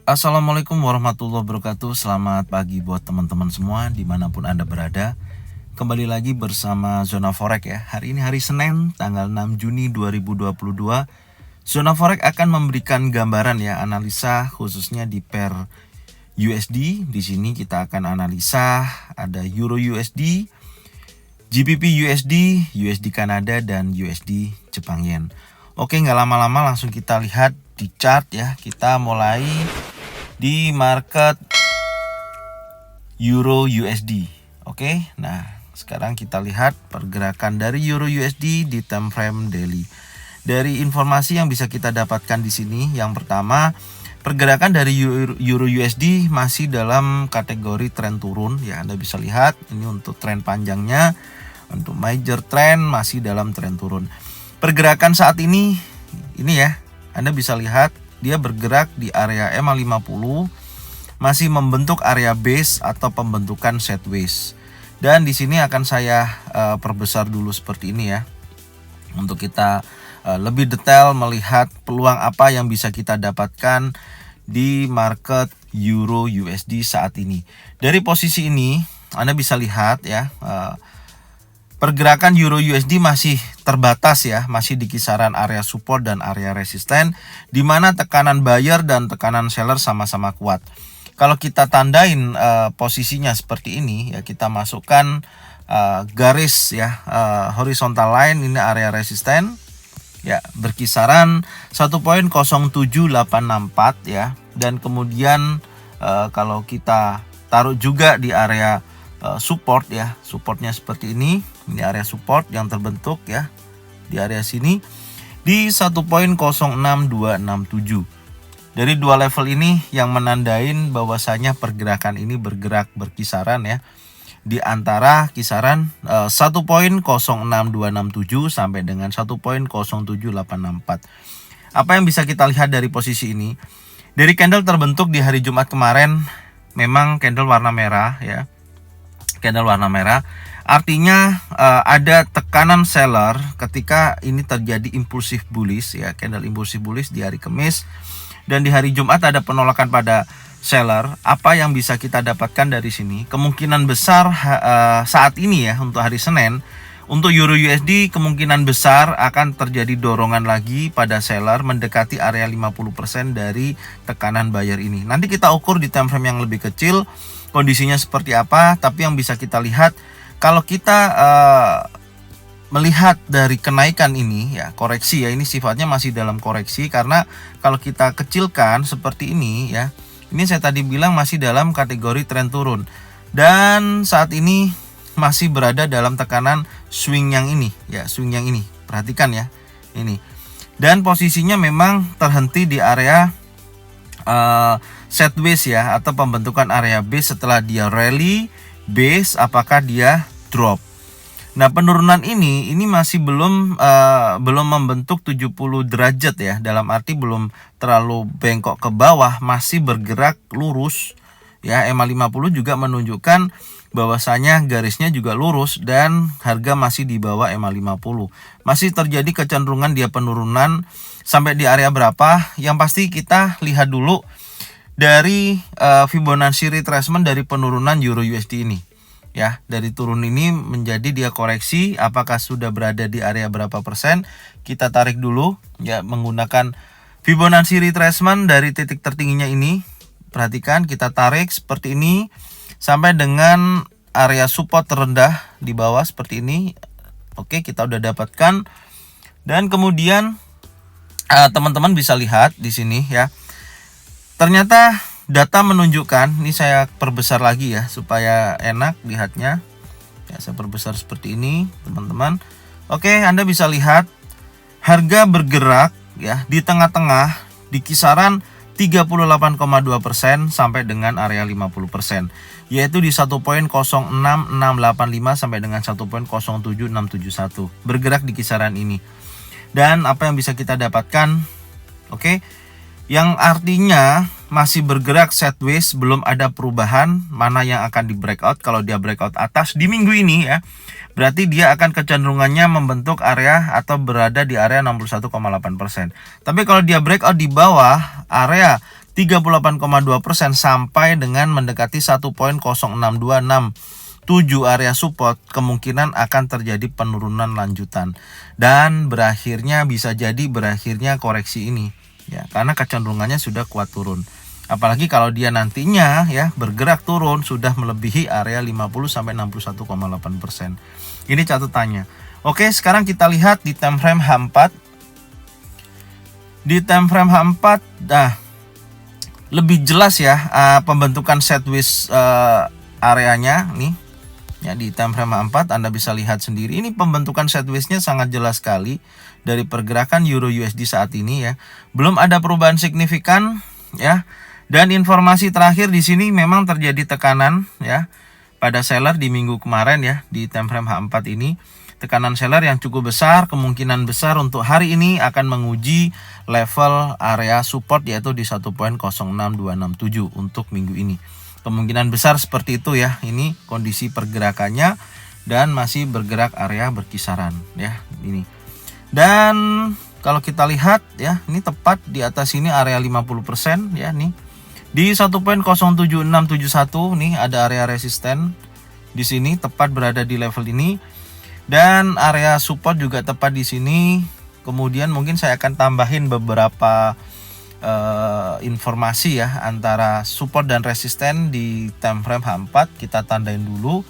Assalamualaikum warahmatullahi wabarakatuh. Selamat pagi buat teman-teman semua dimanapun Anda berada. Kembali lagi bersama Zona Forex ya. Hari ini hari Senin tanggal 6 Juni 2022. Zona Forex akan memberikan gambaran ya, analisa khususnya di pair USD. Di sini kita akan analisa ada Euro USD, GBP USD, USD Kanada, dan USD Jepang Yen. Oke, nggak lama-lama langsung kita lihat di chart ya. Kita mulai di market Euro USD. Oke, nah sekarang kita lihat pergerakan dari Euro USD di time frame daily. Dari informasi yang bisa kita dapatkan di sini, yang pertama, pergerakan dari Euro USD masih dalam kategori tren turun ya. Anda bisa lihat ini untuk tren panjangnya, untuk major trend masih dalam tren turun. Pergerakan saat ini ya, Anda bisa lihat dia bergerak di area EMA 50, masih membentuk area base atau pembentukan sideways. Dan di sini akan saya perbesar dulu seperti ini ya, untuk kita lebih detail melihat peluang apa yang bisa kita dapatkan di market Euro USD saat ini. Dari posisi ini Anda bisa lihat ya, pergerakan Euro USD masih terbatas ya, masih di kisaran area support dan area resisten, di mana tekanan buyer dan tekanan seller sama-sama kuat. Kalau kita tandain posisinya seperti ini ya, kita masukkan garis ya, horizontal line, ini area resisten ya, berkisaran 1.07864 ya, dan kemudian kalau kita taruh juga di area support ya, supportnya seperti ini area support yang terbentuk ya di area sini di 1.06267. Dari dua level ini yang menandain bahwasanya pergerakan ini bergerak berkisaran ya di antara kisaran 1.06267 sampai dengan 1.07864. Apa yang bisa kita lihat dari posisi ini? Dari candle terbentuk di hari Jumat kemarin, memang candle warna merah ya. Candle warna merah artinya ada tekanan seller ketika ini terjadi impulsif bullish ya, candle impulsif bullish di hari Kamis, dan di hari Jumat ada penolakan pada seller. Apa yang bisa kita dapatkan dari sini? Kemungkinan besar saat ini ya, untuk hari Senin, untuk Euro USD kemungkinan besar akan terjadi dorongan lagi pada seller mendekati area 50% dari tekanan buyer ini. Nanti kita ukur di time frame yang lebih kecil kondisinya seperti apa, tapi yang bisa kita lihat kalau kita melihat dari kenaikan ini ya, koreksi ya, ini sifatnya masih dalam koreksi, karena kalau kita kecilkan seperti ini ya, ini saya tadi bilang masih dalam kategori tren turun, dan saat ini masih berada dalam tekanan swing yang ini ya, swing yang ini, perhatikan ya ini, dan posisinya memang terhenti di area sideways ya, atau pembentukan area base setelah dia rally base, apakah dia drop. Nah, penurunan ini masih belum membentuk 70 derajat ya, dalam arti belum terlalu bengkok ke bawah, masih bergerak lurus ya. EMA 50 juga menunjukkan bahwasanya garisnya juga lurus dan harga masih di bawah EMA 50. Masih terjadi kecenderungan dia penurunan sampai di area berapa? Yang pasti kita lihat dulu dari Fibonacci retracement dari penurunan Euro USD ini ya, dari turun ini menjadi dia koreksi, apakah sudah berada di area berapa persen? Kita tarik dulu ya, menggunakan Fibonacci retracement dari titik tertingginya ini. Perhatikan, kita tarik seperti ini sampai dengan area support terendah di bawah seperti ini. Oke, kita udah dapatkan, dan kemudian teman-teman bisa lihat di sini ya, ternyata data menunjukkan, ini saya perbesar lagi ya supaya enak lihatnya ya, saya perbesar seperti ini teman-teman. Oke, Anda bisa lihat harga bergerak ya di tengah-tengah di kisaran 38,2% sampai dengan area 50%, yaitu di 1.06685 sampai dengan 1.07671, bergerak di kisaran ini. Dan apa yang bisa kita dapatkan? Oke, yang artinya masih bergerak sideways, belum ada perubahan mana yang akan di breakout. Kalau dia breakout atas di minggu ini ya, berarti dia akan kecenderungannya membentuk area atau berada di area 61,8%. Tapi kalau dia breakout di bawah area 38,2% sampai dengan mendekati 1.06267 area support, kemungkinan akan terjadi penurunan lanjutan dan bisa jadi berakhirnya koreksi ini ya, karena kecenderungannya sudah kuat turun. Apalagi kalau dia nantinya ya bergerak turun sudah melebihi area 50 sampai 61,8%. Ini catatannya. Oke, sekarang kita lihat di time frame H4. Di time frame H4 lebih jelas ya pembentukan sideways areanya nih. Ya, di time frame H4 Anda bisa lihat sendiri. Ini pembentukan sideways-nya sangat jelas sekali dari pergerakan Euro USD saat ini ya. Belum ada perubahan signifikan ya. Dan informasi terakhir di sini memang terjadi tekanan ya pada seller di minggu kemarin ya, di time frame H4 ini. Tekanan seller yang cukup besar, kemungkinan besar untuk hari ini akan menguji level area support yaitu di 1.06267 untuk minggu ini. Kemungkinan besar seperti itu ya. Ini kondisi pergerakannya dan masih bergerak area berkisaran ya ini. Dan kalau kita lihat ya, ini tepat di atas ini area 50% ya nih. Di 1.07671 nih ada area resisten di sini, tepat berada di level ini. Dan area support juga tepat di sini. Kemudian mungkin saya akan tambahin beberapa informasi ya antara support dan resisten di time frame H4. Kita tandain dulu.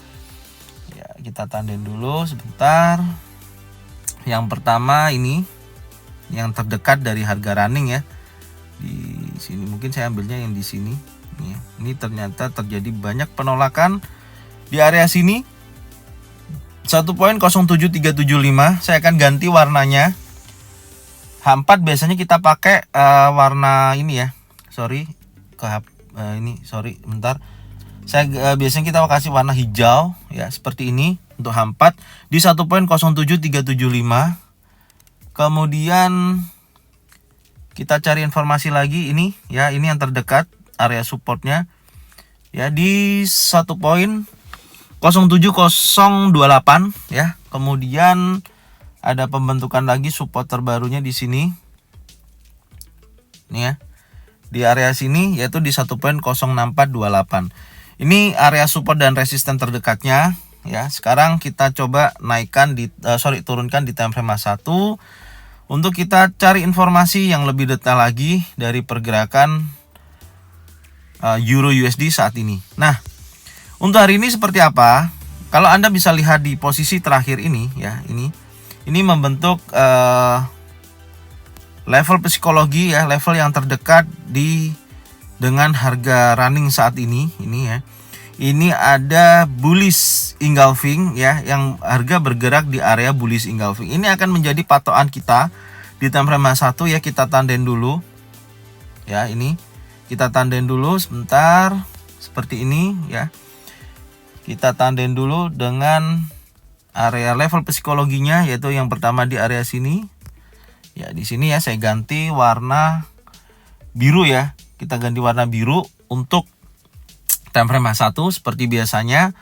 Ya, kita tandain dulu sebentar. Yang pertama ini yang terdekat dari harga running ya. Di sini mungkin saya ambilnya yang di sini. Ini ternyata terjadi banyak penolakan di area sini. 1.07375. Saya akan ganti warnanya. H4 biasanya kita pakai warna ini ya. Bentar. Saya biasanya kita kasih warna hijau ya, seperti ini untuk H4 di 1.07375. Kemudian kita cari informasi lagi ini ya, ini yang terdekat area supportnya ya di 1.07028 ya. Kemudian ada pembentukan lagi support terbarunya di sini. Ini ya. Di area sini yaitu di 1.06428. Ini area support dan resisten terdekatnya ya. Sekarang kita coba turunkan di time frame H1 untuk kita cari informasi yang lebih detail lagi dari pergerakan Euro USD saat ini. Nah, untuk hari ini seperti apa? Kalau Anda bisa lihat di posisi terakhir ini ya, ini membentuk level psikologi ya, level yang terdekat dengan harga running saat ini ya. Ini ada bullish engulfing ya, yang harga bergerak di area bullish engulfing. Ini akan menjadi patokan kita di time frame H1 ya. Kita tandain dulu. Ya, ini kita tandain dulu sebentar seperti ini ya. Kita tandain dulu dengan area level psikologinya, yaitu yang pertama di area sini. Ya, di sini ya saya ganti warna biru ya. Kita ganti warna biru untuk time frame H1 seperti biasanya.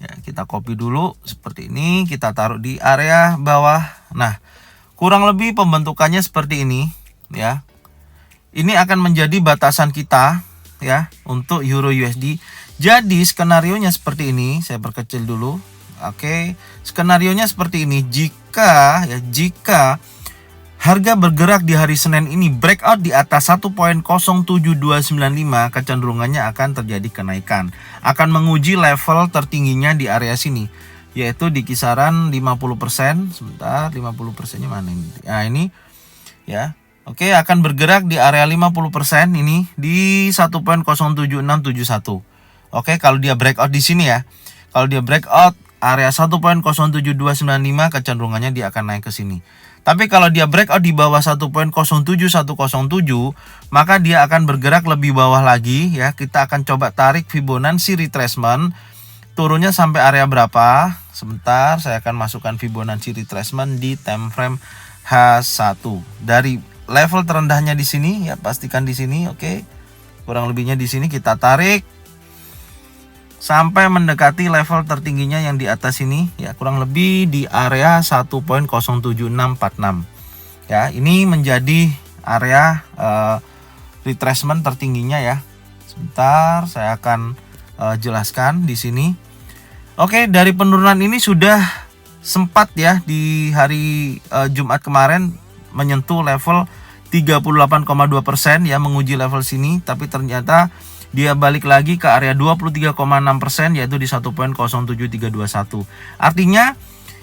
Ya, kita copy dulu seperti ini, kita taruh di area bawah. Nah, kurang lebih pembentukannya seperti ini ya. Ini akan menjadi batasan kita ya untuk Euro USD. Jadi skenarionya seperti ini, saya perkecil dulu. Oke, skenarionya seperti ini. Jika harga bergerak di hari Senin ini breakout di atas 1.07295, kecenderungannya akan terjadi kenaikan. Akan menguji level tertingginya di area sini, yaitu di kisaran 50%. Sebentar, 50%-nya mana ini? Nah, ini ya. Oke, akan bergerak di area 50% ini di 1.07671. Oke, kalau dia breakout di sini ya. Kalau dia breakout area 1.07295, kecenderungannya dia akan naik ke sini. Tapi kalau dia breakout di bawah 1.07107, maka dia akan bergerak lebih bawah lagi ya. Kita akan coba tarik Fibonacci retracement. Turunnya sampai area berapa? Sebentar, saya akan masukkan Fibonacci retracement di time frame H1. Dari level terendahnya di sini ya, pastikan di sini, oke. Kurang lebihnya di sini kita tarik sampai mendekati level tertingginya yang di atas ini ya, kurang lebih di area 1.07646. Ya, ini menjadi area retracement tertingginya ya. Sebentar, saya akan jelaskan di sini. Oke, dari penurunan ini sudah sempat ya di hari Jumat kemarin menyentuh level 38,2% ya, menguji level sini, tapi ternyata dia balik lagi ke area 23,6% yaitu di 1.07321. Artinya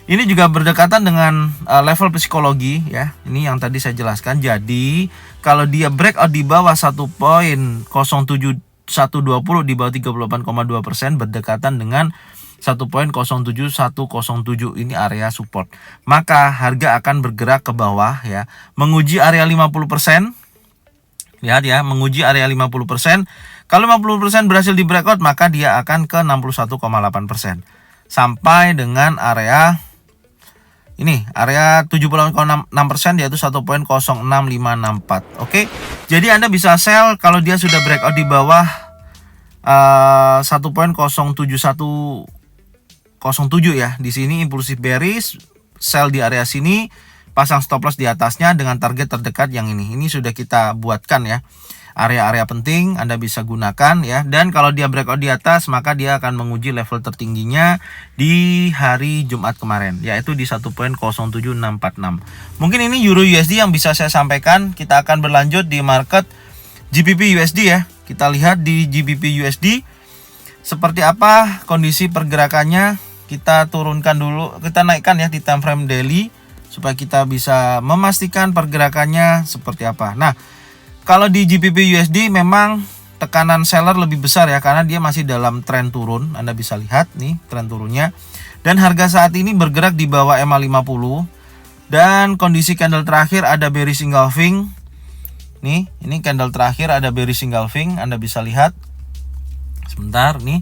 ini juga berdekatan dengan level psikologi ya. Ini yang tadi saya jelaskan. Jadi kalau dia breakout di bawah 1.07120 di bawah 38,2% berdekatan dengan 1.07107 ini area support. Maka harga akan bergerak ke bawah ya, menguji area 50%. Lihat ya, menguji area 50%. Kalau 50% berhasil di breakout, maka dia akan ke 61,8%. Sampai dengan area ini, area 70,6% yaitu 1.06564. Oke. Jadi Anda bisa sell kalau dia sudah breakout di bawah 1.07107 ya. Di sini impulsif bearish, sell di area sini, pasang stop loss di atasnya dengan target terdekat yang ini. Ini sudah kita buatkan ya. Area-area penting Anda bisa gunakan ya. Dan kalau dia breakout di atas, maka dia akan menguji level tertingginya di hari Jumat kemarin, yaitu di 1.07646. Mungkin ini Euro USD yang bisa saya sampaikan. Kita akan berlanjut di market GBP USD ya. Kita lihat di GBP USD seperti apa kondisi pergerakannya. Kita turunkan dulu, kita naikkan ya di time frame daily supaya kita bisa memastikan pergerakannya seperti apa. Nah, kalau di GBP USD memang tekanan seller lebih besar ya, karena dia masih dalam tren turun. Anda bisa lihat nih tren turunnya. Dan harga saat ini bergerak di bawah MA50. Dan kondisi candle terakhir ada bearish engulfing. Nih, ini candle terakhir ada bearish engulfing, Anda bisa lihat. Sebentar nih.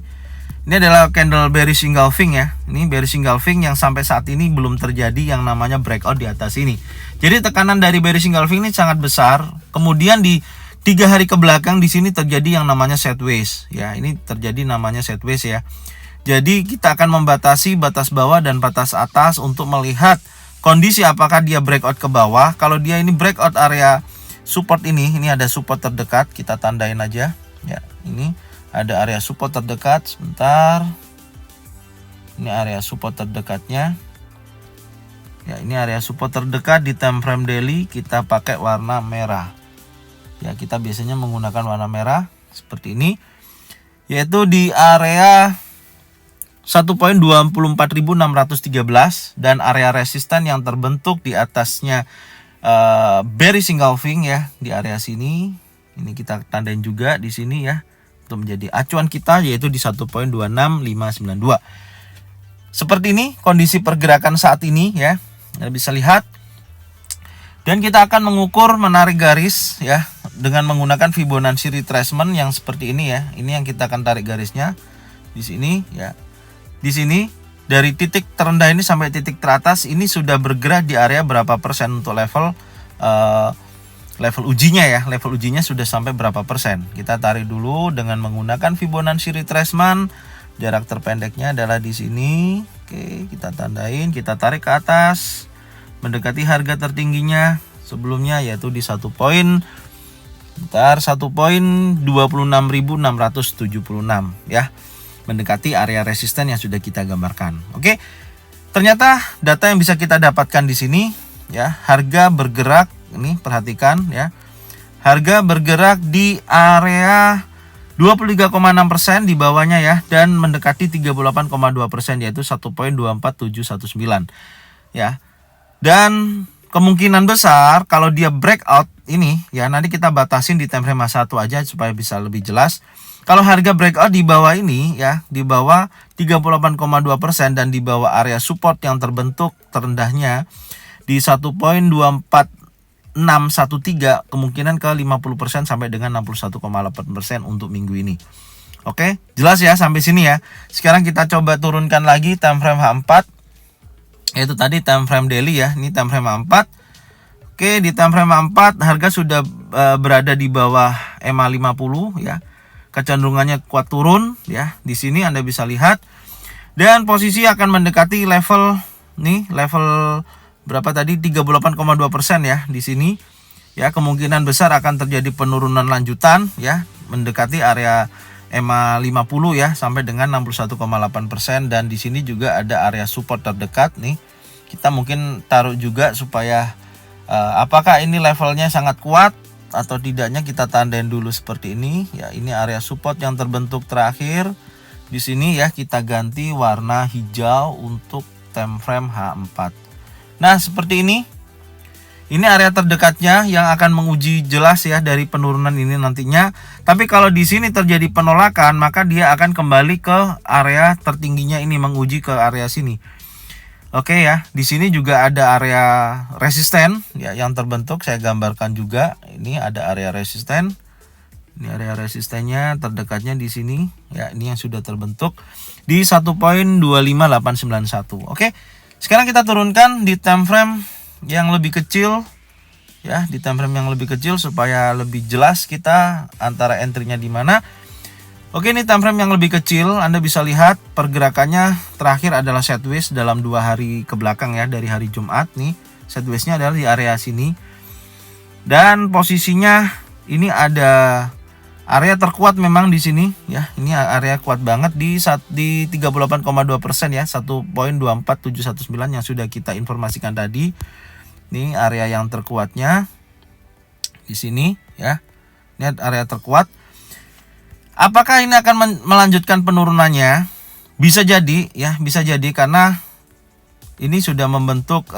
Ini adalah candle bearish engulfing ya. Ini bearish engulfing yang sampai saat ini belum terjadi yang namanya breakout di atas ini. Jadi tekanan dari bearish engulfing ini sangat besar. Kemudian di 3 hari ke belakang di sini terjadi yang namanya sideways ya. Ini terjadi namanya sideways ya. Jadi kita akan membatasi batas bawah dan batas atas untuk melihat kondisi apakah dia breakout ke bawah. Kalau dia ini breakout area support ini ada support terdekat, kita tandain aja ya. Ini ada area support terdekat, sebentar. Ini area support terdekatnya. Ya, ini area support terdekat di time frame daily, kita pakai warna merah. Ya, kita biasanya menggunakan warna merah seperti ini, yaitu di area 1.24613 dan area resisten yang terbentuk di atasnya bearish engulfing ya di area sini. Ini kita tandain juga di sini ya, untuk menjadi acuan kita, yaitu di 1.26592. Seperti ini kondisi pergerakan saat ini ya, Anda bisa lihat. Dan kita akan mengukur menarik garis ya dengan menggunakan Fibonacci retracement yang seperti ini ya. Ini yang kita akan tarik garisnya di sini ya. Di sini dari titik terendah ini sampai titik teratas ini sudah bergerak di area berapa persen untuk level ujinya ya. Level ujinya sudah sampai berapa persen. Kita tarik dulu dengan menggunakan Fibonacci retracement. Jarak terpendeknya adalah di sini. Oke, kita tandain, kita tarik ke atas mendekati harga tertingginya sebelumnya, yaitu di 1.26676 ya. Mendekati area resisten yang sudah kita gambarkan. Oke. Ternyata data yang bisa kita dapatkan di sini ya, harga bergerak. Ini perhatikan ya, harga bergerak di area 23,6% di bawahnya ya, dan mendekati 38,2% yaitu 1.24719 ya. Dan kemungkinan besar kalau dia breakout ini ya, nanti kita batasin di time frame 1 aja supaya bisa lebih jelas. Kalau harga breakout di bawah ini ya, di bawah 38,2% dan di bawah area support yang terbentuk terendahnya di 1.24613, kemungkinan ke 50% sampai dengan 61,8% untuk minggu ini. Oke, jelas ya sampai sini ya. Sekarang kita coba turunkan lagi time frame H4. Yaitu tadi time frame daily ya. Ini time frame H4. Oke, di time frame H4 harga sudah berada di bawah MA50 ya. Kecenderungannya kuat turun ya. Di sini Anda bisa lihat. Dan posisi akan mendekati level nih, level berapa tadi, 38,2% ya di sini. ya kemungkinan besar akan terjadi penurunan lanjutan ya mendekati area EMA 50 ya sampai dengan 61,8%, dan di sini juga ada area support terdekat nih. Kita mungkin taruh juga supaya apakah ini levelnya sangat kuat atau tidaknya kita tandain dulu seperti ini ya. Ini area support yang terbentuk terakhir. Di sini ya kita ganti warna hijau untuk time frame H4. Nah, seperti ini. Ini area terdekatnya yang akan menguji jelas ya dari penurunan ini nantinya. Tapi kalau di sini terjadi penolakan, maka dia akan kembali ke area tertingginya ini, menguji ke area sini. Oke ya, di sini juga ada area resisten ya yang terbentuk. Saya gambarkan juga. Ini ada area resisten. Ini area resistennya terdekatnya di sini ya. Ini yang sudah terbentuk di 1.25891. Oke. Sekarang kita turunkan di time frame yang lebih kecil ya, di time frame yang lebih kecil supaya lebih jelas kita antara entry-nya di mana. Oke, ini time frame yang lebih kecil, Anda bisa lihat pergerakannya terakhir adalah sideways dalam 2 hari ke belakang ya, dari hari Jumat nih. Sideways-nya adalah di area sini. Dan posisinya ini ada area terkuat memang di sini ya. Ini area kuat banget di 38,2% ya, 1.24719 yang sudah kita informasikan tadi. Ini area yang terkuatnya di sini ya. Ini area terkuat. Apakah ini akan melanjutkan penurunannya? Bisa jadi ya, bisa jadi karena ini sudah membentuk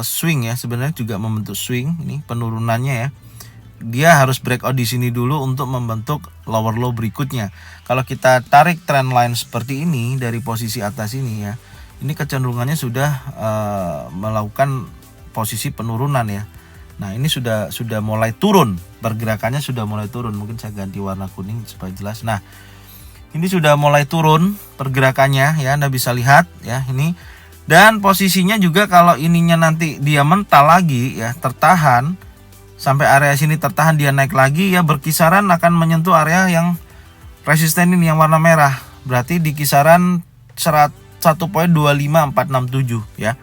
swing ya. Sebenarnya juga membentuk swing ini penurunannya ya. Dia harus breakout di sini dulu untuk membentuk lower low berikutnya. Kalau kita tarik trend line seperti ini dari posisi atas ini ya, ini kecenderungannya sudah melakukan posisi penurunan ya. Nah, ini sudah mulai turun, pergerakannya sudah mulai turun. Mungkin saya ganti warna kuning supaya jelas. Nah, ini sudah mulai turun pergerakannya ya, Anda bisa lihat ya ini. Dan posisinya juga kalau ininya nanti dia mental lagi ya, tertahan sampai area sini, tertahan dia naik lagi ya, berkisaran akan menyentuh area yang resisten ini yang warna merah. Berarti di kisaran 1.25467 ya.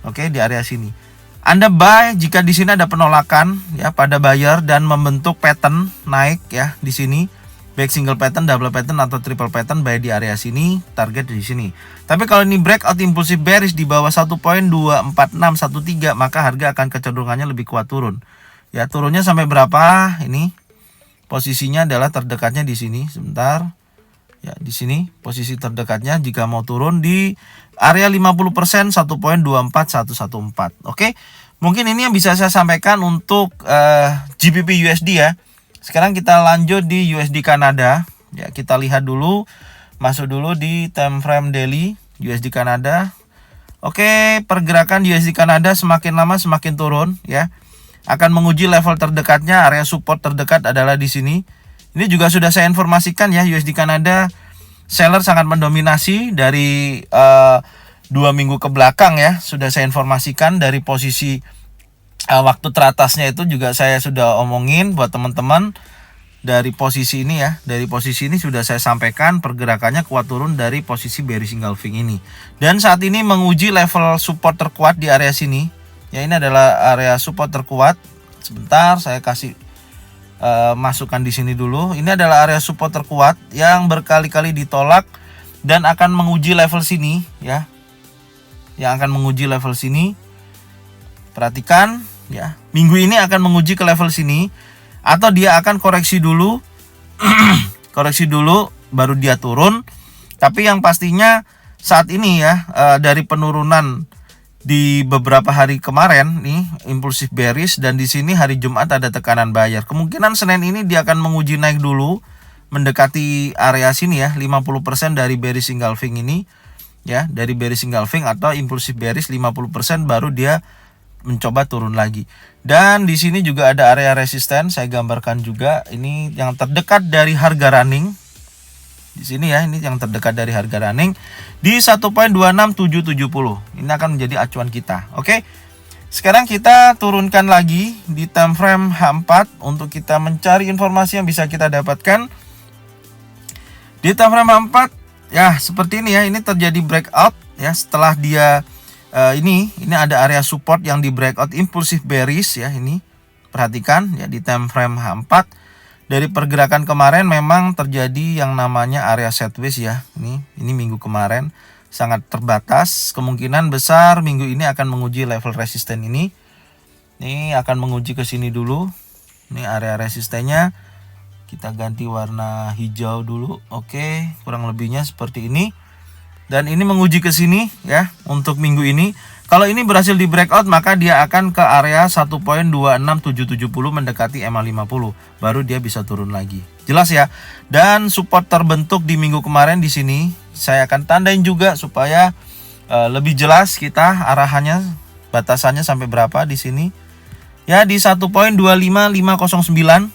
Oke, di area sini. Anda buy jika di sini ada penolakan ya pada buyer dan membentuk pattern naik ya di sini. Baik single pattern, double pattern atau triple pattern, buy di area sini, target di sini. Tapi kalau ini breakout impulsif bearish di bawah 1.24613, maka harga akan kecenderungannya lebih kuat turun. Ya, turunnya sampai berapa? Ini posisinya adalah terdekatnya di sini. Sebentar. Ya, di sini posisi terdekatnya jika mau turun di area 50% 1.24114. Oke. Mungkin ini yang bisa saya sampaikan untuk GBP USD ya. Sekarang kita lanjut di USD Kanada. Ya, kita lihat dulu, masuk dulu di time frame daily USD Kanada. Oke, pergerakan USD Kanada semakin lama semakin turun ya. Akan menguji level terdekatnya, area support terdekat adalah di sini. Ini juga sudah saya informasikan ya, USD Kanada seller sangat mendominasi dari 2 minggu ke belakang ya. Sudah saya informasikan dari posisi waktu teratasnya itu juga saya sudah omongin buat teman-teman. Dari posisi ini ya, dari posisi ini sudah saya sampaikan pergerakannya kuat turun dari posisi bearish engulfing ini. Dan saat ini menguji level support terkuat di area sini. Ya, ini adalah area support terkuat. Sebentar saya kasih masukkan di sini dulu. Ini adalah area support terkuat yang berkali-kali ditolak dan akan menguji level sini ya. Yang akan menguji level sini. Perhatikan ya. Minggu ini akan menguji ke level sini atau dia akan koreksi dulu. Koreksi dulu baru dia turun. Tapi yang pastinya saat ini ya dari penurunan di beberapa hari kemarin nih impulsif bearish, dan di sini hari Jumat ada tekanan buyer. Kemungkinan Senin ini dia akan menguji naik dulu mendekati area sini ya, 50% dari bearish engulfing ini ya, dari bearish engulfing atau impulsif bearish 50% baru dia mencoba turun lagi. Dan di sini juga ada area resisten, saya gambarkan juga ini yang terdekat dari harga running. Di sini ya, ini yang terdekat dari harga running di 1.26770. Ini akan menjadi acuan kita. Oke. Sekarang kita turunkan lagi di time frame H4 untuk kita mencari informasi yang bisa kita dapatkan. Di time frame H4 ya seperti ini ya, ini terjadi breakout ya setelah dia ini ada area support yang di breakout impulsif bearish ya ini. Perhatikan ya di time frame H4 dari pergerakan kemarin memang terjadi yang namanya area sideways ya. Ini minggu kemarin sangat terbatas. Kemungkinan besar minggu ini akan menguji level resisten ini. Ini akan menguji ke sini dulu. Ini area resistennya. Kita ganti warna hijau dulu. Oke, kurang lebihnya seperti ini. Dan ini menguji ke sini ya untuk minggu ini. Kalau ini berhasil di breakout maka dia akan ke area 1.26770 mendekati MA50. Baru dia bisa turun lagi. Jelas ya. Dan support terbentuk di minggu kemarin di sini. Saya akan tandain juga supaya lebih jelas kita arahannya, batasannya sampai berapa di sini. Ya di 1.25509.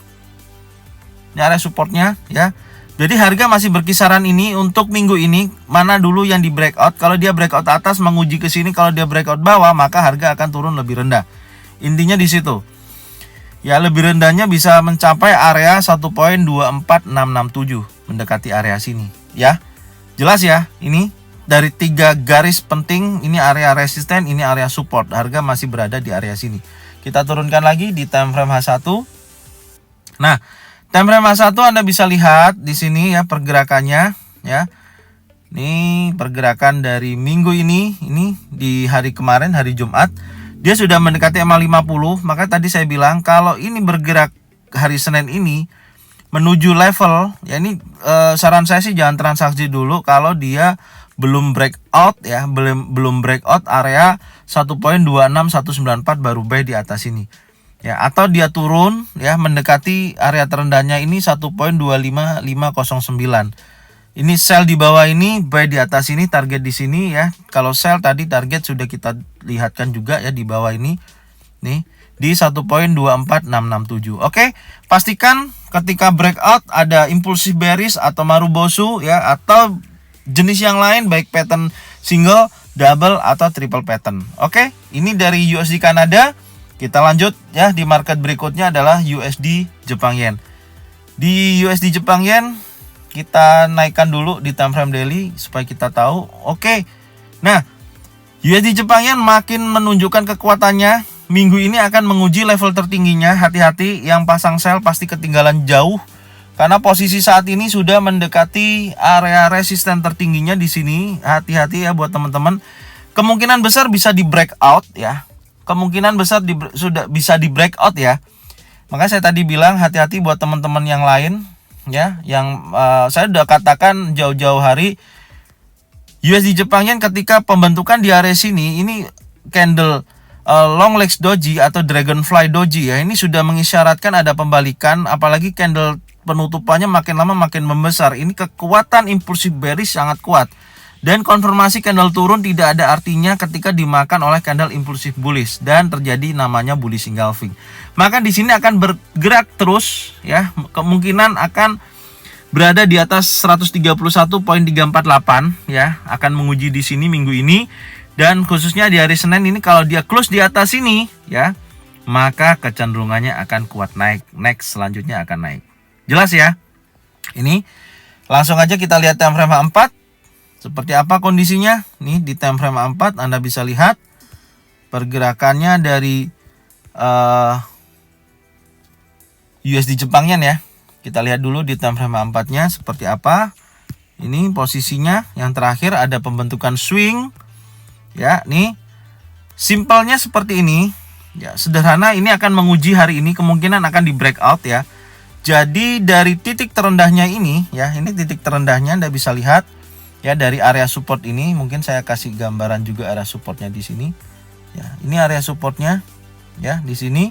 Ini area supportnya ya. Jadi harga masih berkisaran ini untuk minggu ini. Mana dulu yang di breakout? Kalau dia breakout atas menguji ke sini, kalau dia breakout bawah maka harga akan turun lebih rendah. Intinya di situ. Ya lebih rendahnya bisa mencapai area 1.24667 mendekati area sini ya. Jelas ya, ini dari 3 garis penting, ini area resisten, ini area support. Harga masih berada di area sini. Kita turunkan lagi di time frame H1. Nah, time frame H1 Anda bisa lihat di sini ya pergerakannya ya. Ini pergerakan dari minggu ini di hari kemarin, hari Jumat. Dia sudah mendekati MA50. Maka tadi saya bilang kalau ini bergerak hari Senin ini menuju level ya, ini saran saya sih jangan transaksi dulu kalau dia belum breakout ya, belum breakout area 1.26194 baru buy di atas ini. Ya, atau dia turun ya mendekati area terendahnya ini 1.25509. Ini sell di bawah ini, buy di atas ini, target di sini ya. Kalau sell tadi target sudah kita lihatkan juga ya di bawah ini. Nih, di 1.24667. Oke, pastikan ketika breakout ada impulsif bearish atau marubosu ya, atau jenis yang lain baik pattern single, double atau triple pattern. Oke, ini dari USD Kanada. Kita lanjut ya, di market berikutnya adalah USD Jepang Yen. Di USD Jepang Yen kita naikkan dulu di time frame daily supaya kita tahu. Oke. Nah, USD Jepang Yen makin menunjukkan kekuatannya. Minggu ini akan menguji level tertingginya. Hati-hati, yang pasang sell pasti ketinggalan jauh karena posisi saat ini sudah mendekati area resisten tertingginya di sini. Hati-hati ya buat teman-teman. Kemungkinan besar bisa di breakout ya. Kemungkinan besar sudah bisa di breakout ya. Makanya saya tadi bilang hati-hati buat teman-teman yang lain ya, yang saya udah katakan jauh-jauh hari. USD Jepang Yen ketika pembentukan di area sini, ini candle long legs doji atau dragonfly doji ya, ini sudah mengisyaratkan ada pembalikan, apalagi candle penutupannya makin lama makin membesar. Ini kekuatan impulsif bearish sangat kuat. Dan konfirmasi candle turun tidak ada artinya ketika dimakan oleh candle impulsif bullish dan terjadi namanya bullish engulfing. Maka di sini akan bergerak terus ya, kemungkinan akan berada di atas 131.348 ya, akan menguji di sini minggu ini. Dan khususnya di hari Senin ini kalau dia close di atas ini ya, maka kecenderungannya akan kuat naik. Next selanjutnya akan naik. Jelas ya? Ini langsung aja kita lihat time frame H4. Seperti apa kondisinya? Nih di time frame H4 Anda bisa lihat pergerakannya dari USD Jepang Yen ya. Kita lihat dulu di time frame H4-nya seperti apa. Ini posisinya yang terakhir ada pembentukan swing. Ya, nih. Simpelnya seperti ini. Ya, sederhana, ini akan menguji hari ini, kemungkinan akan di breakout ya. Jadi dari titik terendahnya ini ya, ini titik terendahnya Anda bisa lihat ya, dari area support ini. Mungkin saya kasih gambaran juga area supportnya di sini. Ya, ini area supportnya ya di sini.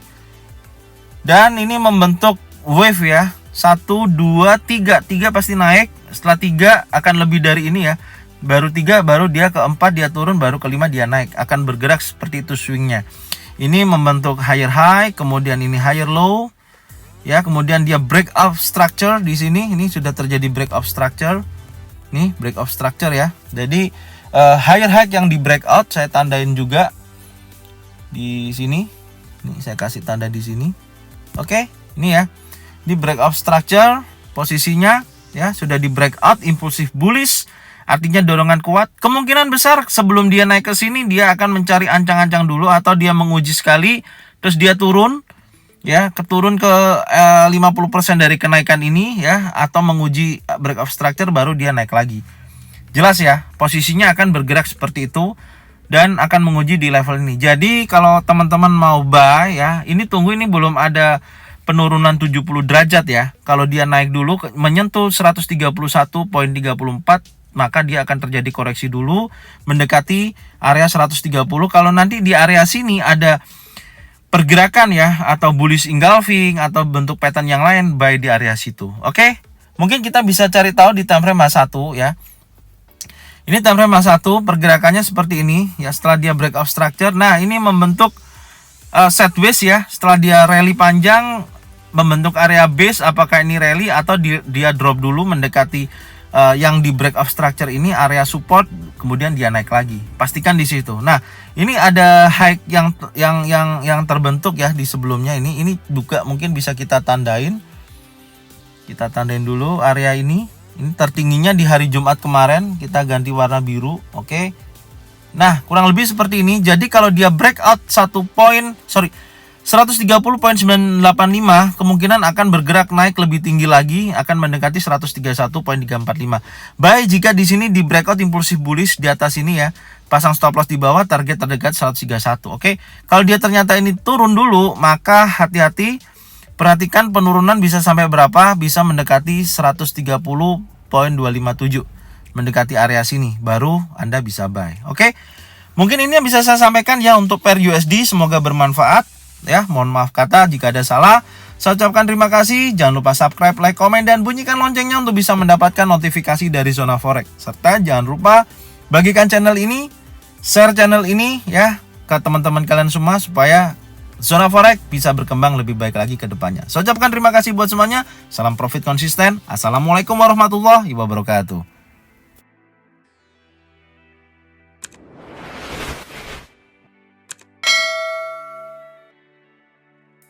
Dan ini membentuk wave ya. 1, 2, 3. 3 pasti naik. Setelah 3 akan lebih dari ini ya. Baru 3, baru dia ke-4 dia turun, baru ke-5 dia naik. Akan bergerak seperti itu swingnya. Ini membentuk higher high, kemudian ini higher low. Ya, kemudian dia break up structure di sini. Ini sudah terjadi break up structure. Nih, break up structure ya. Jadi higher high yang di breakout saya tandain juga di sini. Nih, saya kasih tanda di sini. Oke, ini ya. Di break up structure posisinya ya, sudah di breakout impulsif bullish, artinya dorongan kuat. Kemungkinan besar sebelum dia naik ke sini dia akan mencari ancang-ancang dulu, atau dia menguji sekali terus dia turun ya, keturun ke 50% dari kenaikan ini ya, atau menguji breakout structure baru dia naik lagi. Jelas ya, posisinya akan bergerak seperti itu dan akan menguji di level ini. Jadi kalau teman-teman mau buy ya, ini tunggu, ini belum ada penurunan 70 derajat ya. Kalau dia naik dulu menyentuh 131.34, maka dia akan terjadi koreksi dulu mendekati area 130. Kalau nanti di area sini ada pergerakan ya, atau bullish engulfing atau bentuk pattern yang lain, buy di area situ. Oke? Mungkin kita bisa cari tahu di time frame H1 ya. Ini time frame H1 pergerakannya seperti ini ya, setelah dia breakout structure. Nah, ini membentuk sideways ya, setelah dia rally panjang membentuk area base. Apakah ini rally atau dia drop dulu mendekati yang di breakout structure ini area support, kemudian dia naik lagi. Pastikan di situ. Nah, ini ada high yang terbentuk ya di sebelumnya ini. Ini juga mungkin bisa kita tandain. Kita tandain dulu area ini. Ini tertingginya di hari Jumat kemarin, kita ganti warna biru, oke. Nah, kurang lebih seperti ini. Jadi kalau dia breakout 130.985, kemungkinan akan bergerak naik lebih tinggi lagi, akan mendekati 131.345. Baik, jika di sini di breakout impulsif bullish di atas ini ya, pasang stop loss di bawah, target terdekat 131, oke. Kalau dia ternyata ini turun dulu, maka hati-hati. Perhatikan penurunan bisa sampai berapa, bisa mendekati 130.257, mendekati area sini, baru Anda bisa buy. Oke, mungkin ini yang bisa saya sampaikan ya untuk pair USD. Semoga bermanfaat ya. Mohon maaf kata jika ada salah. Saya ucapkan terima kasih. Jangan lupa subscribe, like, komen, dan bunyikan loncengnya untuk bisa mendapatkan notifikasi dari Zona Forex. Serta jangan lupa bagikan channel ini, share channel ini ya ke teman-teman kalian semua, supaya Zona Forex bisa berkembang lebih baik lagi ke depannya. Saya ucapkan terima kasih buat semuanya. Salam profit konsisten. Assalamualaikum warahmatullahi wabarakatuh.